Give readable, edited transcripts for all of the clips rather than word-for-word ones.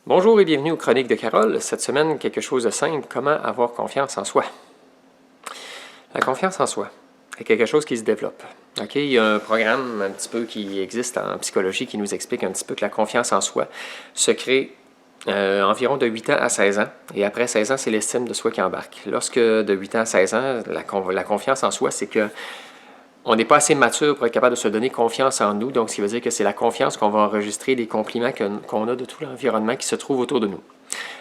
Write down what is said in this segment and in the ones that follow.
Bonjour et bienvenue aux Chroniques de Carole. Cette semaine, quelque chose de simple, comment avoir confiance en soi. La confiance en soi est quelque chose qui se développe. Il y a un programme un petit peu qui existe en psychologie qui nous explique un petit peu que la confiance en soi se crée environ de 8 ans à 16 ans. Et après 16 ans, c'est l'estime de soi qui embarque. Lorsque de 8 ans à 16 ans, la confiance en soi, c'est que on n'est pas assez mature pour être capable de se donner confiance en nous. Donc, ce qui veut dire que c'est la confiance qu'on va enregistrer des compliments qu'on a de tout l'environnement qui se trouve autour de nous.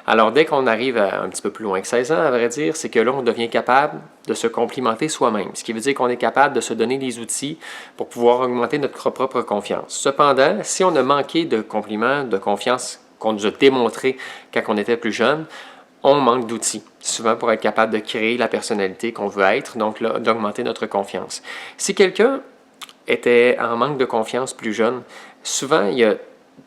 Alors, dès qu'on arrive un petit peu plus loin que 16 ans, à vrai dire, c'est que là, on devient capable de se complimenter soi-même. Ce qui veut dire qu'on est capable de se donner des outils pour pouvoir augmenter notre propre confiance. Cependant, si on a manqué de compliments, de confiance qu'on nous a démontré quand on était plus jeune, on manque d'outils, souvent pour être capable de créer la personnalité qu'on veut être, donc là, d'augmenter notre confiance. Si quelqu'un était en manque de confiance plus jeune, souvent il y a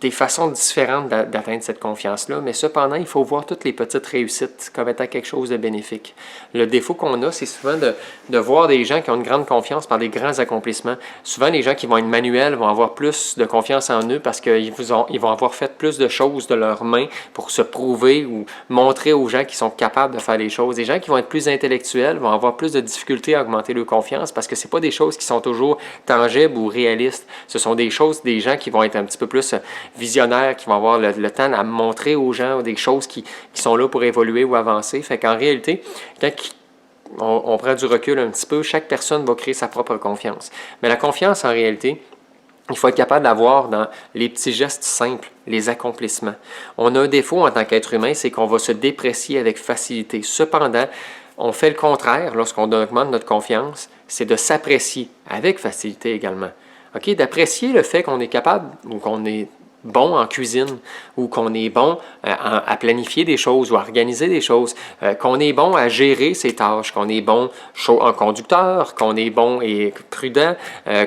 des façons différentes d'atteindre cette confiance-là, mais cependant, il faut voir toutes les petites réussites comme étant quelque chose de bénéfique. Le défaut qu'on a, c'est souvent de voir des gens qui ont une grande confiance par des grands accomplissements. Souvent, les gens qui vont être manuels vont avoir plus de confiance en eux parce qu'ils vont avoir fait plus de choses de leurs mains pour se prouver ou montrer aux gens qu'ils sont capables de faire les choses. Les gens qui vont être plus intellectuels vont avoir plus de difficultés à augmenter leur confiance parce que ce n'est pas des choses qui sont toujours tangibles ou réalistes. Ce sont des choses, des gens qui vont être un petit peu plus visionnaires, qui vont avoir le temps à montrer aux gens des choses qui sont là pour évoluer ou avancer. Fait qu'en réalité, quand on prend du recul un petit peu, chaque personne va créer sa propre confiance. Mais la confiance, en réalité, il faut être capable d'avoir dans les petits gestes simples, les accomplissements. On a un défaut en tant qu'être humain, c'est qu'on va se déprécier avec facilité. Cependant, on fait le contraire lorsqu'on augmente notre confiance, c'est de s'apprécier avec facilité également. D'apprécier le fait qu'on est capable ou qu'on est bon en cuisine ou qu'on est bon à planifier des choses ou à organiser des choses, qu'on est bon à gérer ses tâches, qu'on est bon en conducteur, qu'on est bon et prudent,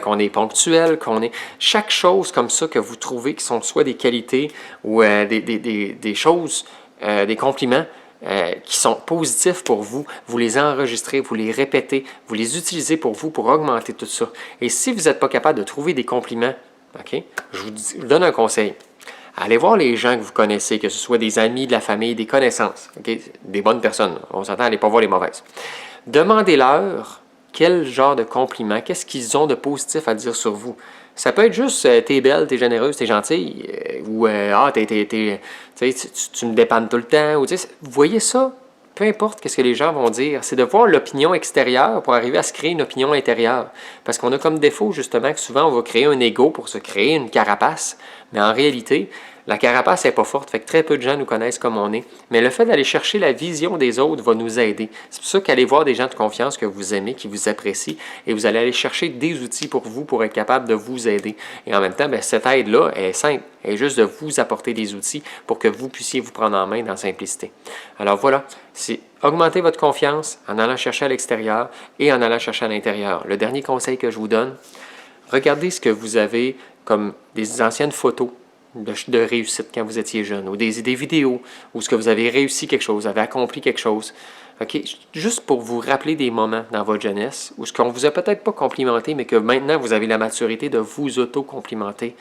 qu'on est ponctuel, qu'on est... Chaque chose comme ça que vous trouvez qui sont soit des qualités ou des choses, des compliments, qui sont positifs pour vous, vous les enregistrez, vous les répétez, vous les utilisez pour vous pour augmenter tout ça. Et si vous n'êtes pas capable de trouver des compliments, je vous donne un conseil. Allez voir les gens que vous connaissez, que ce soit des amis, de la famille, des connaissances, des bonnes personnes. On s'entend, allez pas voir les mauvaises. Demandez-leur quel genre de compliments, qu'est-ce qu'ils ont de positif à dire sur vous. Ça peut être juste « t'es belle, t'es généreuse, t'es gentille » ou « ah, tu me dépannes tout le temps » ou vous voyez ça? Peu importe ce que les gens vont dire, c'est de voir l'opinion extérieure pour arriver à se créer une opinion intérieure. Parce qu'on a comme défaut justement que souvent on va créer un ego pour se créer une carapace, mais en réalité, la carapace n'est pas forte, fait que très peu de gens nous connaissent comme on est. Mais le fait d'aller chercher la vision des autres va nous aider. C'est pour ça qu'allez voir des gens de confiance que vous aimez, qui vous apprécient, et vous allez aller chercher des outils pour vous, pour être capable de vous aider. Et en même temps, cette aide-là est simple, elle est juste de vous apporter des outils pour que vous puissiez vous prendre en main dans la simplicité. Alors voilà, c'est augmenter votre confiance en allant chercher à l'extérieur et en allant chercher à l'intérieur. Le dernier conseil que je vous donne, regardez ce que vous avez comme des anciennes photos de réussite quand vous étiez jeune, ou des vidéos où ce que vous avez réussi quelque chose, vous avez accompli quelque chose. Juste pour vous rappeler des moments dans votre jeunesse où ce qu'on vous a peut-être pas complimenté, mais que maintenant vous avez la maturité de vous auto-complimenter.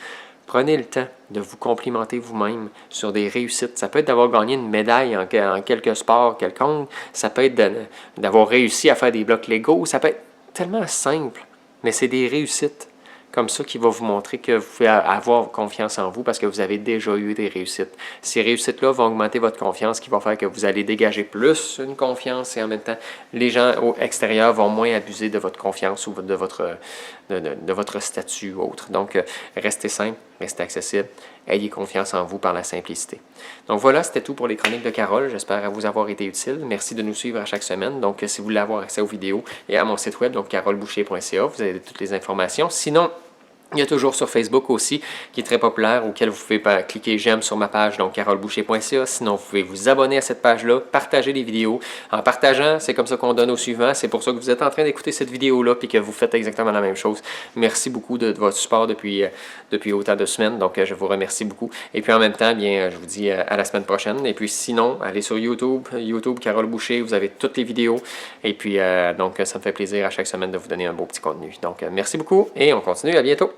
Prenez le temps de vous complimenter vous-même sur des réussites. Ça peut être d'avoir gagné une médaille en quelque sport quelconque. Ça peut être d'avoir réussi à faire des blocs Lego. Ça peut être tellement simple, mais c'est des réussites comme ça qui va vous montrer que vous pouvez avoir confiance en vous parce que vous avez déjà eu des réussites. Ces réussites-là vont augmenter votre confiance, qui va faire que vous allez dégager plus une confiance et en même temps, les gens extérieurs vont moins abuser de votre confiance ou de votre statut ou autre. Donc, restez simple, restez accessible, ayez confiance en vous par la simplicité. Donc voilà, c'était tout pour les chroniques de Carole. J'espère vous avoir été utile. Merci de nous suivre à chaque semaine. Donc, si vous voulez avoir accès aux vidéos et à mon site web, donc caroleboucher.ca, vous avez toutes les informations. Sinon, il y a toujours sur Facebook aussi, qui est très populaire, auquel vous pouvez cliquer j'aime sur ma page, donc caroleboucher.ca. Sinon, vous pouvez vous abonner à cette page-là, partager les vidéos. En partageant, c'est comme ça qu'on donne au suivant. C'est pour ça que vous êtes en train d'écouter cette vidéo-là puis que vous faites exactement la même chose. Merci beaucoup de votre support depuis autant de semaines. Donc, je vous remercie beaucoup. Et puis, en même temps, bien, je vous dis à la semaine prochaine. Et puis, sinon, allez sur YouTube, Carole Boucher, vous avez toutes les vidéos. Et puis, donc, ça me fait plaisir à chaque semaine de vous donner un beau petit contenu. Donc, merci beaucoup et on continue. À bientôt.